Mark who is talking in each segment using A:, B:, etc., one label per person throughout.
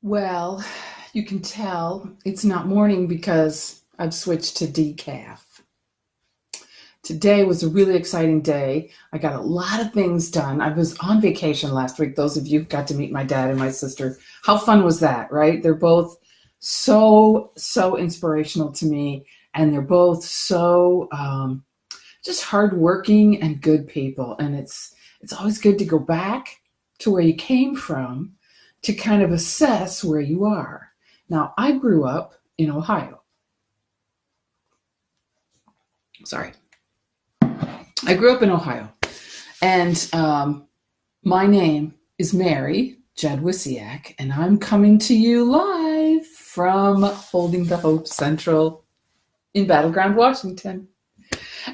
A: Well, you can tell it's not morning because I've switched to decaf. Today was a really exciting day. I got a lot of things done. I was on vacation last week. Those of you who got to meet my dad and my sister, how fun was that, right? They're both so inspirational to me, and they're both so just hardworking and good people. And it's always good to go back to where you came from to kind of assess where you are. Now, I grew up in Ohio. Sorry. I grew up in Ohio, and my name is Mary Jadwisiak, and I'm coming to you live from Holding the Hope Central in Battleground, Washington.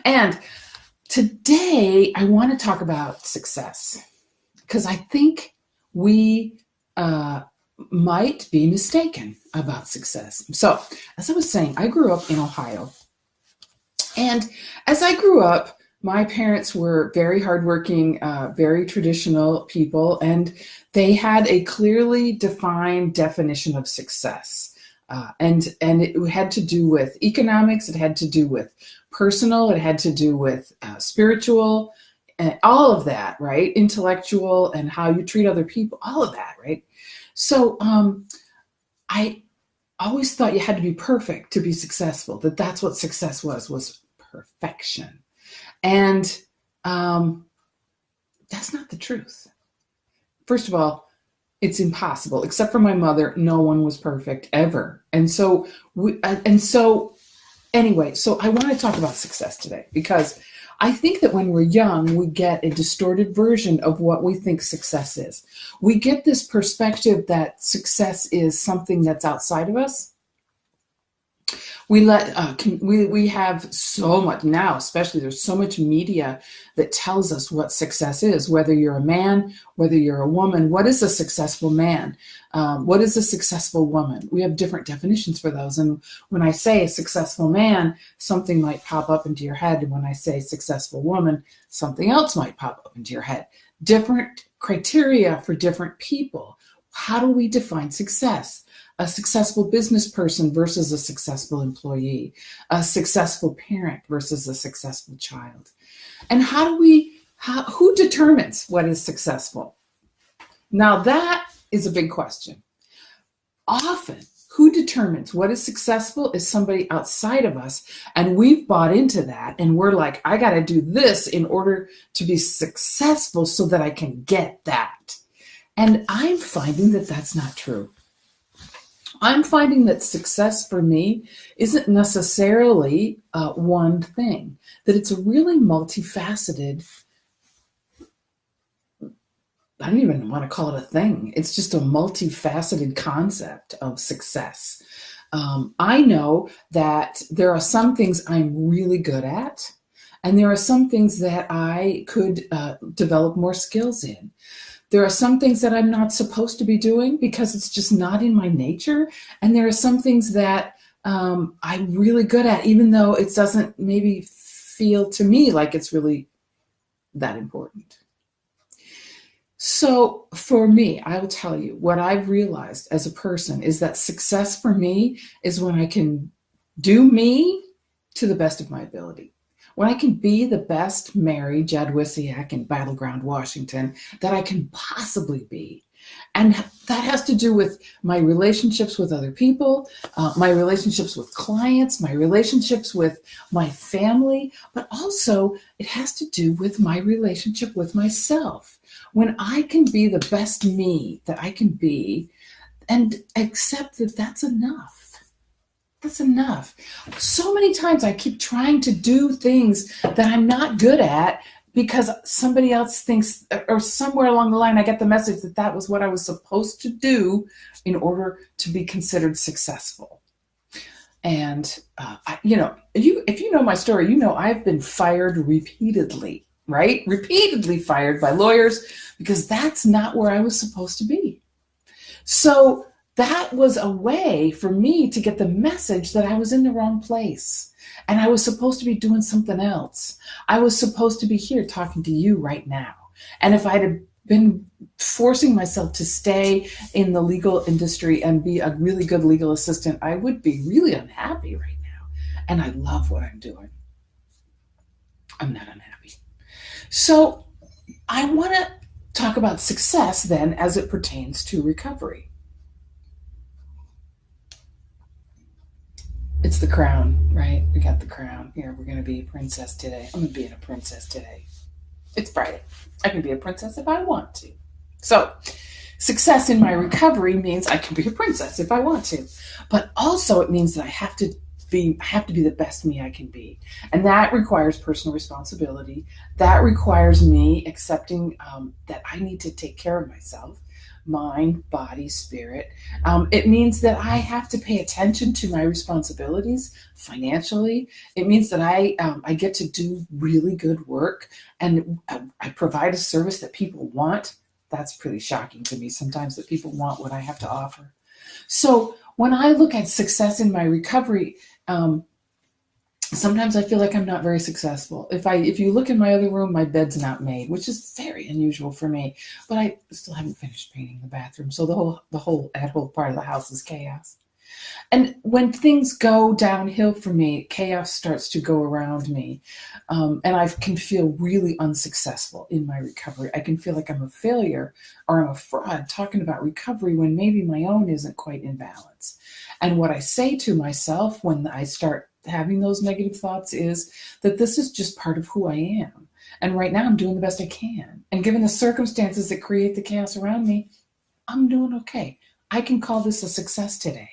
A: And today I want to talk about success because I think we might be mistaken about success. So, as I was saying, I grew up in Ohio. And as I grew up, my parents were very hardworking, very traditional people, and they had a clearly defined definition of success. And it had to do with economics, it had to do with personal, it had to do with spiritual, and all of that, right? Intellectual, and how you treat other people, all of that, right? So I always thought you had to be perfect to be successful, that's what success was perfection. And that's not the truth. First of all, it's impossible. Except for my mother, no one was perfect ever. Anyway, so I want to talk about success today because I think that when we're young, we get a distorted version of what we think success is. We get this perspective that success is something that's outside of us. We have so much now, especially there's so much media that tells us what success is, whether you're a man, whether you're a woman. What is a successful man? What is a successful woman? We have different definitions for those. And when I say a successful man, something might pop up into your head. And when I say successful woman, something else might pop up into your head. Different criteria for different people. How do we define success? A successful business person versus a successful employee, a successful parent versus a successful child. And who determines what is successful? Now that is a big question. Often, who determines what is successful is somebody outside of us, and we've bought into that, and we're like, I got to do this in order to be successful so that I can get that. And I'm finding that that's not true. I'm finding that success for me isn't necessarily one thing, that it's a really multifaceted, I don't even want to call it a thing. It's just a multifaceted concept of success. I know that there are some things I'm really good at, and there are some things that I could develop more skills in. There are some things that I'm not supposed to be doing because it's just not in my nature. And there are some things that I'm really good at, even though it doesn't maybe feel to me like it's really that important. So for me, I will tell you what I've realized as a person is that success for me is when I can do me to the best of my ability. When I can be the best Mary Jadwisiak in Battleground, Washington, that I can possibly be. And that has to do with my relationships with other people, my relationships with clients, my relationships with my family, but also it has to do with my relationship with myself. When I can be the best me that I can be and accept that that's enough. That's enough. So many times I keep trying to do things that I'm not good at because somebody else thinks, or somewhere along the line, I get the message that that was what I was supposed to do in order to be considered successful. And, if you know my story, you know I've been fired repeatedly, right? Repeatedly fired by lawyers because that's not where I was supposed to be. So that was a way for me to get the message that I was in the wrong place and I was supposed to be doing something else. I was supposed to be here talking to you right now. And if I'd have been forcing myself to stay in the legal industry and be a really good legal assistant, I would be really unhappy right now. And I love what I'm doing. I'm not unhappy. So I want to talk about success then as it pertains to recovery. It's the crown, right? We got the crown. Here, we're going to be a princess today. I'm going to be a princess today. It's Friday. I can be a princess if I want to. So, success in my recovery means I can be a princess if I want to. But also it means that I have to be the best me I can be. And that requires personal responsibility. That requires me accepting that I need to take care of myself, mind, body, spirit. It means that I have to pay attention to my responsibilities financially. It means that I get to do really good work, and I provide a service that people want. That's pretty shocking to me sometimes, that people want what I have to offer. So when I look at success in my recovery, sometimes I feel like I'm not very successful. If you look in my other room, my bed's not made, which is very unusual for me. But I still haven't finished painting the bathroom, so that whole part of the house is chaos. And when things go downhill for me, chaos starts to go around me, and I can feel really unsuccessful in my recovery. I can feel like I'm a failure or I'm a fraud talking about recovery when maybe my own isn't quite in balance. And what I say to myself when I start having those negative thoughts is that this is just part of who I am. And right now I'm doing the best I can. And given the circumstances that create the chaos around me, I'm doing okay. I can call this a success today.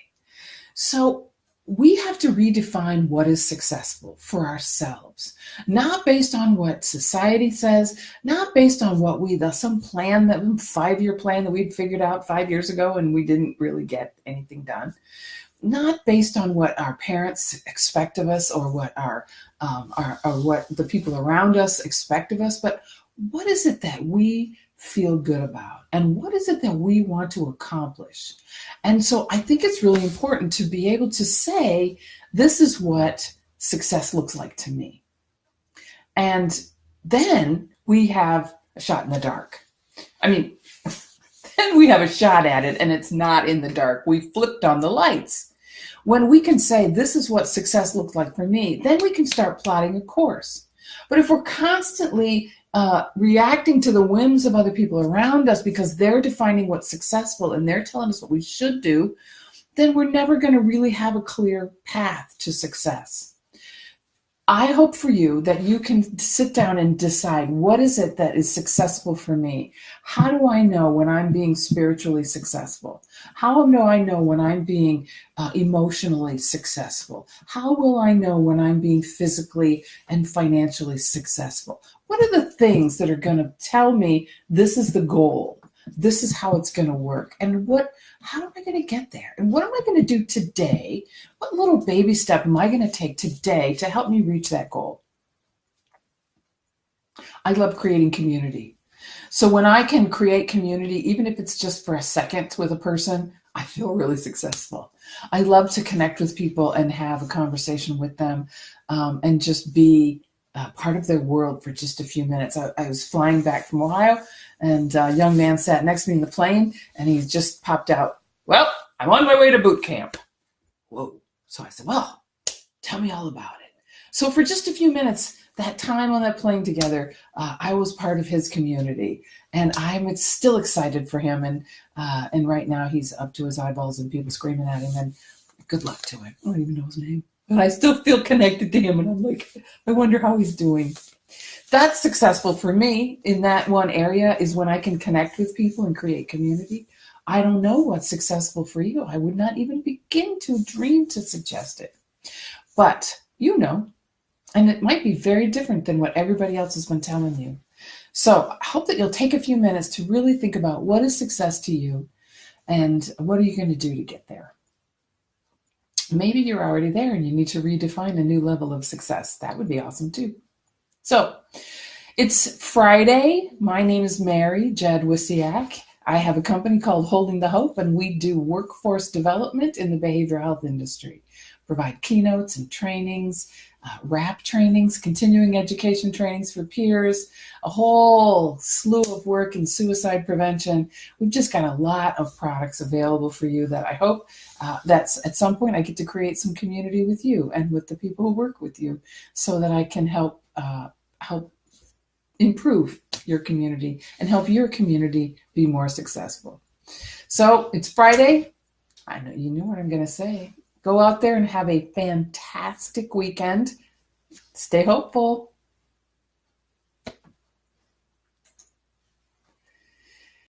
A: So we have to redefine what is successful for ourselves, not based on what society says, not based on what some 5-year plan that we'd figured out 5 years ago and we didn't really get anything done. Not based on what our parents expect of us or what what the people around us expect of us, but what is it that we feel good about, and what is it that we want to accomplish? And so I think it's really important to be able to say, this is what success looks like to me. And then we have a shot in the dark. I mean, then we have a shot at it and it's not in the dark. We flipped on the lights. When we can say, this is what success looks like for me, then we can start plotting a course. But if we're constantly reacting to the whims of other people around us because they're defining what's successful and they're telling us what we should do, then we're never going to really have a clear path to success. I hope for you that you can sit down and decide, what is it that is successful for me? How do I know when I'm being spiritually successful? How do I know when I'm being emotionally successful? How will I know when I'm being physically and financially successful? What are the things that are going to tell me this is the goal? This is how it's going to work. And how am I going to get there? And what am I going to do today? What little baby step am I going to take today to help me reach that goal? I love creating community. So when I can create community, even if it's just for a second with a person, I feel really successful. I love to connect with people and have a conversation with them, and just be part of their world for just a few minutes. I was flying back from Ohio, and a young man sat next to me in the plane, and he just popped out, "Well, I'm on my way to boot camp." Whoa. So I said, "Well, tell me all about it." So for just a few minutes, that time on that plane together, I was part of his community, and I'm still excited for him. And right now he's up to his eyeballs in people screaming at him, and good luck to him. I don't even know his name, but I still feel connected to him, and I'm like, I wonder how he's doing. That's successful for me in that one area, is when I can connect with people and create community. I don't know what's successful for you. I would not even begin to dream to suggest it. But you know, and it might be very different than what everybody else has been telling you. So I hope that you'll take a few minutes to really think about, what is success to you and what are you going to do to get there? Maybe you're already there and you need to redefine a new level of success. That would be awesome too. So it's Friday. My name is Mary Jadwisiak. I have a company called Holding the Hope, and we do workforce development in the behavioral health industry. Provide keynotes and trainings, RAP trainings, continuing education trainings for peers, a whole slew of work in suicide prevention. We've just got a lot of products available for you that I hope that's at some point I get to create some community with you and with the people who work with you so that I can help improve your community and help your community be more successful. So it's Friday. I know you know what I'm going to say. Go out there and have a fantastic weekend. Stay hopeful.